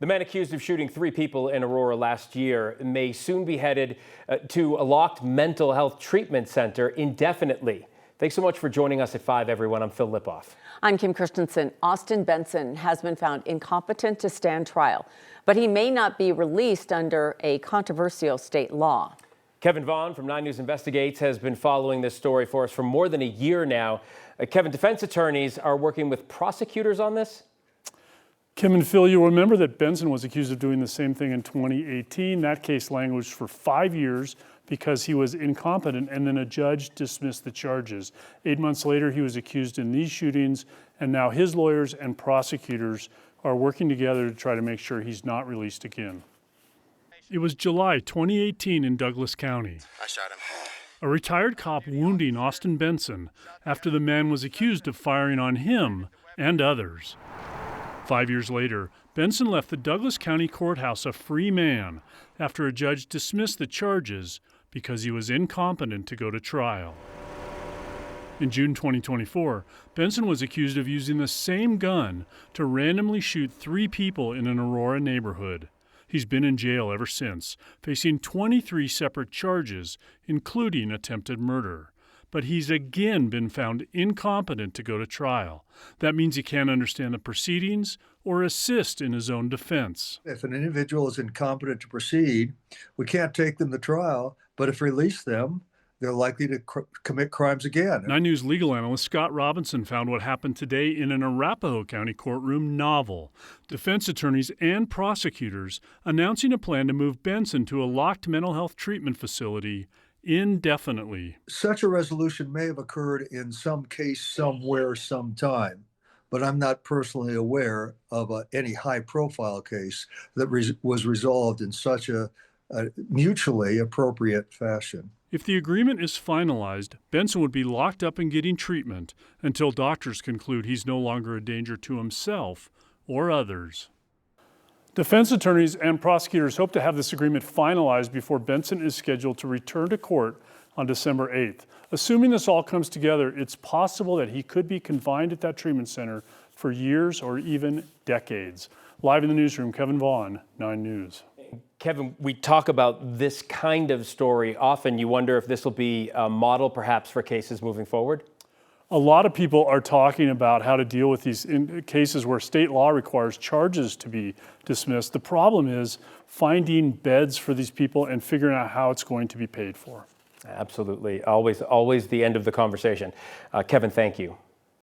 The man accused of shooting 3 people in Aurora last year may soon be headed to a locked mental health treatment center indefinitely. Thanks so much for joining us at 5, everyone. I'm Phil Lipoff. I'm Kim Christensen. Austin Benson has been found incompetent to stand trial, but he may not be released under a controversial state law. Kevin Vaughn from 9 News Investigates has been following this story for us for more than a year now. Kevin, defense attorneys are working with prosecutors on this? Kim and Phil, you'll remember that Benson was accused of doing the same thing in 2018. That case languished for 5 years because he was incompetent, and then a judge dismissed the charges. 8 months later, he was accused in these shootings, and now his lawyers and prosecutors are working together to try to make sure he's not released again. It was July 2018 in Douglas County. I shot him. A retired cop wounding Austin Benson after the man was accused of firing on him and others. 5 years later, Benson left the Douglas County Courthouse a free man after a judge dismissed the charges because he was incompetent to go to trial. In June 2024, Benson was accused of using the same gun to randomly shoot 3 people in an Aurora neighborhood. He's been in jail ever since, facing 23 separate charges, including attempted murder. But he's again been found incompetent to go to trial. That means he can't understand the proceedings or assist in his own defense. If an individual is incompetent to proceed, we can't take them to trial, but if we release them, they're likely to commit crimes again. 9 News legal analyst Scott Robinson found what happened today in an Arapahoe County courtroom novel. Defense attorneys and prosecutors announcing a plan to move Benson to a locked mental health treatment facility indefinitely. Such a resolution may have occurred in some case somewhere, sometime, but I'm not personally aware of any high-profile case that was resolved in such a mutually appropriate fashion. If the agreement is finalized, Benson would be locked up and getting treatment until doctors conclude he's no longer a danger to himself or others. Defense attorneys and prosecutors hope to have this agreement finalized before Benson is scheduled to return to court on December 8th. Assuming this all comes together, it's possible that he could be confined at that treatment center for years or even decades. Live in the newsroom, Kevin Vaughn, 9 News. Kevin, we talk about this kind of story often. You wonder if this will be a model perhaps for cases moving forward? A lot of people are talking about how to deal with these cases where state law requires charges to be dismissed. The problem is finding beds for these people and figuring out how it's going to be paid for. Absolutely. Always the end of the conversation. Kevin, thank you.